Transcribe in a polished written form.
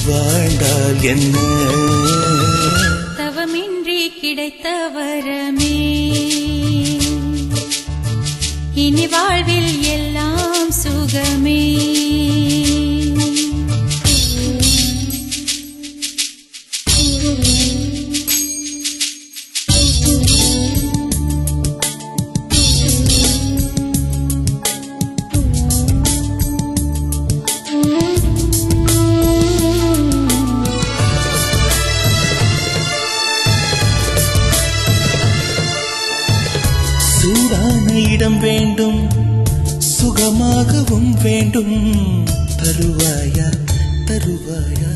வாழ்ந்தால் என்ன தவமின்றி கிடைத்த வரமே இனி வாழ்வில் எல்லாம் சுகமே சூடான இடம் வேண்டும் சுகமாகவும் வேண்டும் தருவாயா தருவாயா